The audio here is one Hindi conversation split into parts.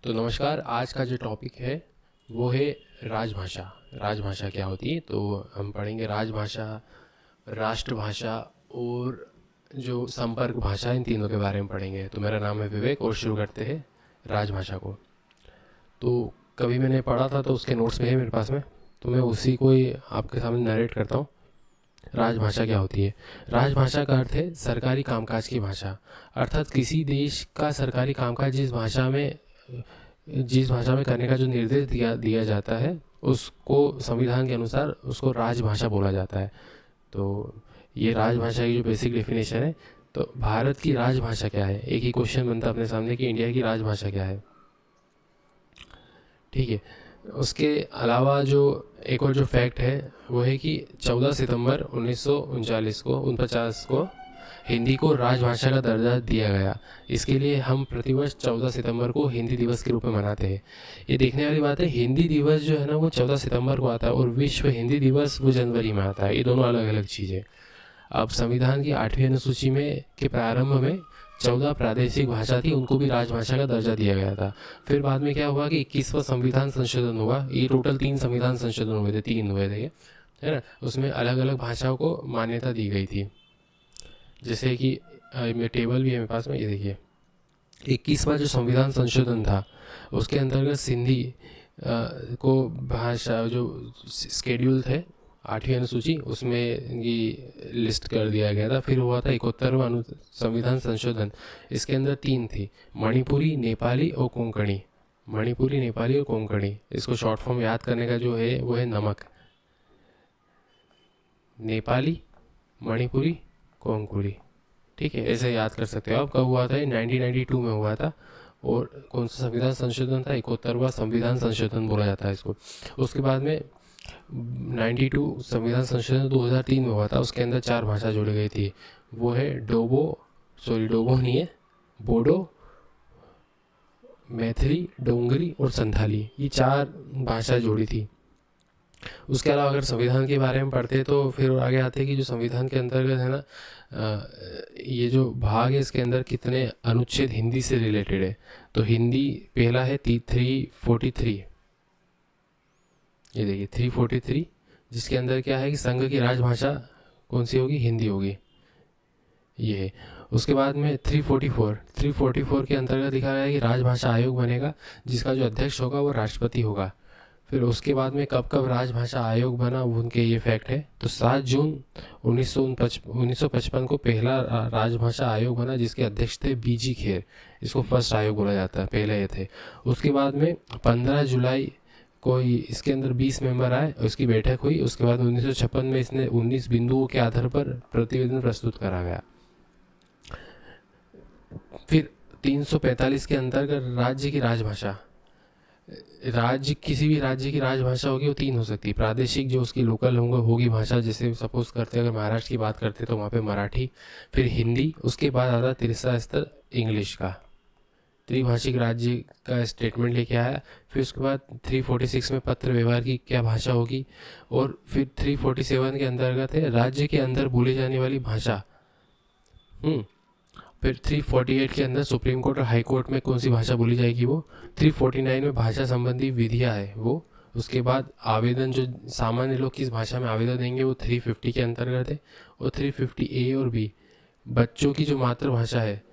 तो नमस्कार। आज का जो टॉपिक है वो है राजभाषा। राजभाषा क्या होती है, तो हम पढ़ेंगे राजभाषा, राष्ट्रभाषा और जो संपर्क भाषा, इन तीनों के बारे में पढ़ेंगे। तो मेरा नाम है विवेक और शुरू करते हैं राजभाषा को। तो कभी मैंने पढ़ा था तो उसके नोट्स में है मेरे पास में, तो मैं उसी को ही आपके सामने नरेट करता हूँ। राजभाषा क्या होती है? राजभाषा का अर्थ है सरकारी कामकाज की भाषा, अर्थात किसी देश का सरकारी कामकाज जिस भाषा में करने का जो निर्देश दिया दिया जाता है उसको संविधान के अनुसार उसको राजभाषा बोला जाता है। तो ये राजभाषा की जो बेसिक डेफिनेशन है। तो भारत की राजभाषा क्या है, एक ही क्वेश्चन बनता है अपने सामने कि इंडिया की राजभाषा क्या है। ठीक है। उसके अलावा जो एक और जो फैक्ट है वो है कि 14 सितंबर 1949 को हिंदी को राजभाषा का दर्जा दिया गया। इसके लिए हम प्रतिवर्ष 14 सितंबर को हिंदी दिवस के रूप में मनाते हैं। ये देखने वाली बात है, हिंदी दिवस जो है ना वो 14 सितंबर को आता है और विश्व हिंदी दिवस वो जनवरी में आता है। ये दोनों अलग अलग चीज़ें। अब संविधान की 8वीं अनुसूची में के प्रारंभ में 14 प्रादेशिक भाषा थी, उनको भी राजभाषा का दर्जा दिया गया था। फिर बाद में क्या हुआ कि 21वां संविधान संशोधन हुआ। ये टोटल 3 संविधान संशोधन हुए थे, 3 हुए थे, है ना। उसमें अलग अलग भाषाओं को मान्यता दी गई थी। जैसे कि मेरे टेबल भी है मेरे पास में, ये देखिए। 21वां जो संविधान संशोधन था उसके अंतर्गत सिंधी को भाषा जो स्केड्यूल थे 8वीं अनुसूची उसमें ये लिस्ट कर दिया गया था। फिर हुआ था 71वां संविधान संशोधन। इसके अंदर 3 थी, मणिपुरी, नेपाली और कोंकणी। मणिपुरी, नेपाली और कोंकणी, इसको शॉर्ट फॉर्म याद करने का जो है वो है नमक। नेपाली, मणिपुरी, कोंकणी। ठीक है, ऐसे याद कर सकते हो आप। कब हुआ था? 1992 में हुआ था। और कौन सा संविधान संशोधन था? 71वां संविधान संशोधन बोला जाता है इसको। उसके बाद में 92 संविधान संशोधन 2003 में हुआ था। उसके अंदर 4 भाषा जोड़ी गई थी। वो है डोबो नहीं है, बोडो, मैथिली, डोंगरी और संथाली। ये 4 भाषा जोड़ी थी। उसके अलावा अगर संविधान के बारे में पढ़ते तो फिर आगे आते कि जो संविधान के अंतर्गत है ना, ये जो भाग है इसके अंदर कितने अनुच्छेद हिंदी से रिलेटेड है। तो हिंदी पहला है 343, ये देखिए 343, जिसके अंदर क्या है कि संघ की राजभाषा कौन सी होगी? हिंदी होगी, ये है। उसके बाद में 344 के अंतर्गत लिखा गया है कि राजभाषा आयोग बनेगा जिसका जो अध्यक्ष होगा वो राष्ट्रपति होगा। फिर उसके बाद में कब कब राजभाषा आयोग बना उनके ये फैक्ट है। तो 7 जून 1955 को पहला राजभाषा आयोग बना जिसके अध्यक्ष थे बीजी खेर। इसको फर्स्ट आयोग बोला जाता है, पहले ये थे। उसके बाद में 15 जुलाई को इसके अंदर 20 मेंबर आए, उसकी बैठक हुई। उसके बाद 1956 में इसने 19 बिंदुओं के आधार पर प्रतिवेदन प्रस्तुत करा गया। फिर 345 के अंतर्गत राज्य की राजभाषा, राज्य किसी भी राज्य की राजभाषा होगी वो 3 हो सकती है। प्रादेशिक जो उसकी लोकल होगी भाषा, जैसे सपोज करते हैं अगर महाराष्ट्र की बात करते हैं तो वहाँ पे मराठी, फिर हिंदी, उसके बाद आता है तीसरा स्तर इंग्लिश का। त्रिभाषिक राज्य का स्टेटमेंट लेके आया। फिर उसके बाद 346 में पत्र व्यवहार की क्या भाषा होगी। और फिर 347 के अंतर्गत है राज्य के अंदर बोली जाने वाली भाषा। फिर 348 के अंदर सुप्रीम कोर्ट और हाई कोर्ट में कौन सी भाषा बोली जाएगी वो। 349 में भाषा संबंधी विधियाँ है वो। उसके बाद आवेदन, जो सामान्य लोग किस भाषा में आवेदन देंगे, वो 350 के अंतर्गत है। और 350 ए और बी, बच्चों की जो मातृभाषा है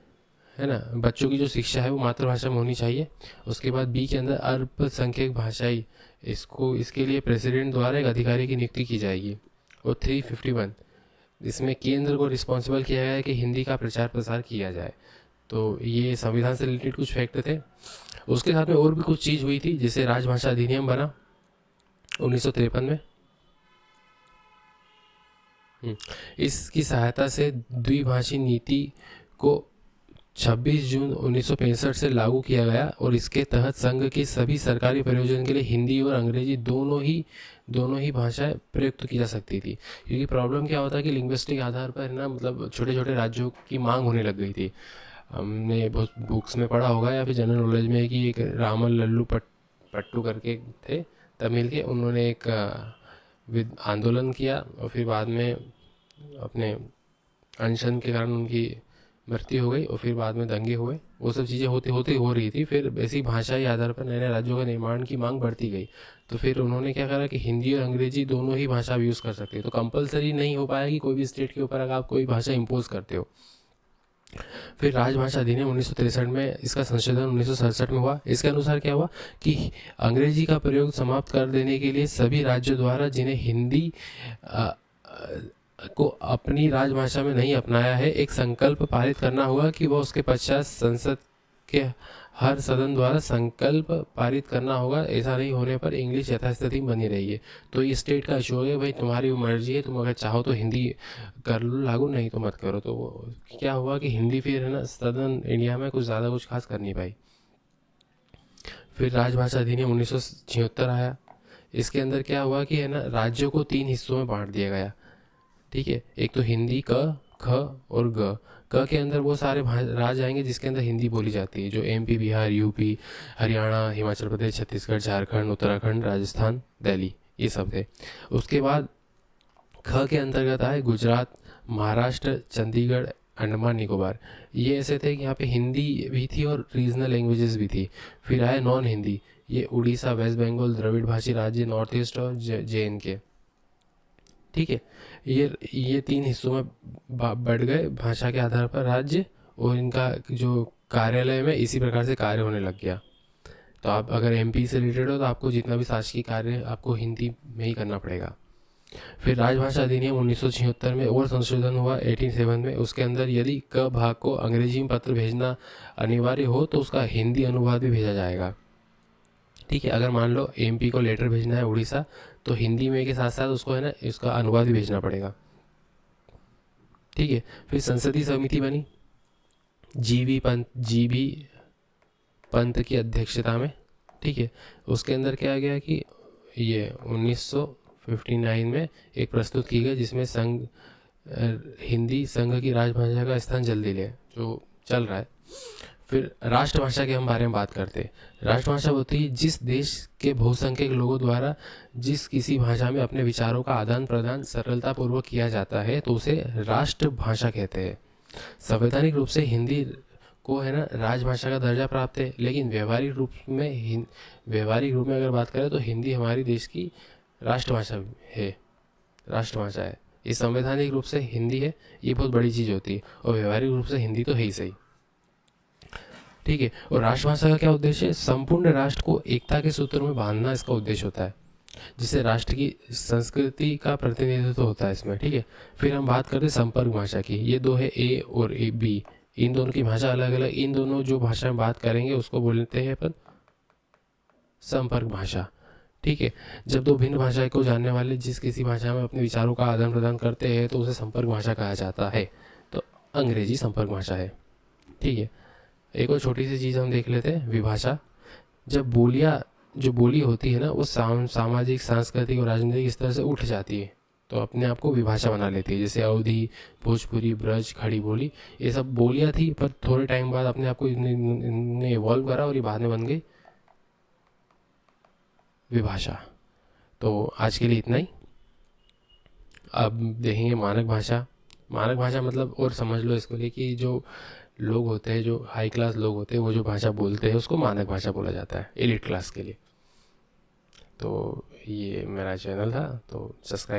ना, बच्चों की जो शिक्षा है वो मातृभाषा में होनी चाहिए। उसके बाद बी के अंदर अल्पसंख्यक भाषाई, इसके लिए प्रेसिडेंट द्वारा एक अधिकारी की नियुक्ति की जाएगी। और 351, इसमें केंद्र को रिस्पॉन्सिबल किया गया है कि हिंदी का प्रचार प्रसार किया जाए। तो ये संविधान से रिलेटेड कुछ फैक्ट थे। उसके साथ में और भी कुछ चीज़ हुई थी, जैसे राजभाषा अधिनियम बना 1953 में। इसकी सहायता से द्विभाषी नीति को 26 जून 1965 से लागू किया गया और इसके तहत संघ की सभी सरकारी प्रयोजन के लिए हिंदी और अंग्रेजी दोनों ही भाषाएं प्रयुक्त की जा सकती थी। क्योंकि प्रॉब्लम क्या होता है कि लिंग्विस्टिक आधार पर ना, मतलब छोटे छोटे राज्यों की मांग होने लग गई थी। हमने बहुत बुक्स में पढ़ा होगा या फिर जनरल नॉलेज में कि एक रामल लल्लू पट्टू करके थे तमिल के, उन्होंने एक आंदोलन किया और फिर बाद में अपने अनशन के कारण उनकी मृत्यु हो गई और फिर बाद में दंगे हुए, वो सब चीज़ें होती होती हो रही थी। फिर ऐसी भाषाई आधार पर नए नए राज्यों का निर्माण की मांग बढ़ती गई। तो फिर उन्होंने क्या करा कि हिंदी और अंग्रेजी दोनों ही भाषा आप यूज़ कर सकते हैं। तो कंपलसरी नहीं हो पाया कि कोई भी स्टेट के ऊपर अगर आप कोई भाषा इम्पोज करते हो। फिर राजभाषा अधिनियम 1963 में, इसका संशोधन 1967 में हुआ। इसके अनुसार क्या हुआ कि अंग्रेजी का प्रयोग समाप्त कर देने के लिए सभी राज्यों द्वारा जिन्हें हिंदी अ, को अपनी राजभाषा में नहीं अपनाया है, एक संकल्प पारित करना होगा कि वह उसके पश्चात संसद के हर सदन द्वारा संकल्प पारित करना होगा। ऐसा नहीं होने पर इंग्लिश यथास्थिति बनी रहेगी। तो ये स्टेट का इशू है, भाई तुम्हारी मर्जी है, तुम अगर चाहो तो हिंदी कर लो लागू, नहीं तो मत करो। तो क्या हुआ कि हिंदी फिर है ना सदन इंडिया में कुछ ज़्यादा कुछ खास कर नहीं पाई। फिर राजभाषा अधिनियम 1976 आया। इसके अंदर क्या हुआ कि है ना राज्यों को 3 हिस्सों में बांट दिया गया। ठीक है, एक तो हिंदी क, ख और ग। क के अंदर वो सारे राज्य आएंगे जिसके अंदर हिंदी बोली जाती है, जो एमपी, बिहार, यूपी, हरियाणा, हिमाचल प्रदेश, छत्तीसगढ़, झारखंड, उत्तराखंड, राजस्थान, दिल्ली, ये सब थे। उसके बाद ख के अंतर्गत आए गुजरात, महाराष्ट्र, चंडीगढ़, अंडमान निकोबार। ये ऐसे थे कि यहाँ पे हिंदी भी थी और रीजनल लैंग्वेजेस भी थी। फिर आए नॉन हिंदी, ये उड़ीसा, वेस्ट बंगाल, द्रविड़ भाषी राज्य, नॉर्थ ईस्ट और JNK। ठीक है, ये 3 हिस्सों में बढ़ गए भाषा के आधार पर राज्य, और इनका जो कार्यालय में इसी प्रकार से कार्य होने लग गया। तो आप अगर MP से रिलेटेड हो तो आपको जितना भी शासकीय कार्य आपको हिंदी में ही करना पड़ेगा। फिर राजभाषा अधिनियम 1976 में और संशोधन हुआ 87 में। उसके अंदर यदि क भाग को अंग्रेजी में पत्र भेजना अनिवार्य हो तो उसका हिंदी अनुवाद भी भेजा जाएगा। ठीक है, अगर मान लो MP को लेटर भेजना है उड़ीसा, तो हिंदी में के साथ साथ उसको है ना इसका अनुवाद भी भेजना पड़ेगा। ठीक है, फिर संसदीय समिति बनी GB पंत की अध्यक्षता में। ठीक है, उसके अंदर क्या गया कि ये 1959 में एक प्रस्तुत की गई जिसमें हिंदी संघ की राजभाषा का स्थान जल्दी ले, जो चल रहा है। फिर राष्ट्रभाषा के हम बारे में बात करते हैं। राष्ट्रभाषा होती है जिस देश के बहुसंख्यक लोगों द्वारा जिस किसी भाषा में अपने विचारों का आदान प्रदान सरलतापूर्वक किया जाता है, तो उसे राष्ट्रभाषा कहते हैं। संवैधानिक रूप से हिंदी को है ना राजभाषा का दर्जा प्राप्त है, लेकिन व्यवहारिक रूप में अगर बात करें तो हिंदी हमारी देश की राष्ट्रभाषा है, राष्ट्रभाषा है। ये संवैधानिक रूप से हिंदी है, ये बहुत बड़ी चीज़ होती है, और व्यवहारिक रूप से हिंदी तो है ही सही। ठीक है, और राष्ट्रभाषा का क्या उद्देश्य है? संपूर्ण राष्ट्र को एकता के सूत्र में बांधना इसका उद्देश्य होता है, जिससे राष्ट्र की संस्कृति का प्रतिनिधित्व होता है इसमें। ठीक है, फिर हम बात करते हैं संपर्क भाषा की। ये दो है A और B, इन दोनों की भाषा अलग अलग। इन दोनों जो भाषा में बात करेंगे उसको बोलते हैं अपन संपर्क भाषा। ठीक है, जब दो भिन्न भाषा को जानने वाले जिस किसी भाषा में अपने विचारों का आदान प्रदान करते हैं तो उसे संपर्क भाषा कहा जाता है। तो अंग्रेजी संपर्क भाषा है। ठीक है, एक और छोटी सी चीज़ हम देख लेते हैं, विभाषा। जब जो बोली होती है ना वो सामाजिक, सांस्कृतिक और राजनीतिक स्तर से उठ जाती है तो अपने आप को विभाषा बना लेती है। जैसे अवधी, भोजपुरी, ब्रज, खड़ी बोली, ये सब बोलियाँ थी, पर थोड़े टाइम बाद अपने आप को इन्हें इवॉल्व करा और ये बाद में बन गई विभाषा। तो आज के लिए इतना ही। अब देखेंगे मानक भाषा। मानक भाषा मतलब, और समझ लो इसको लिए कि जो लोग होते हैं, जो हाई क्लास लोग होते हैं, वो जो भाषा बोलते हैं उसको मानक भाषा बोला जाता है एलिट क्लास के लिए। तो ये मेरा चैनल था, तो सब्सक्राइब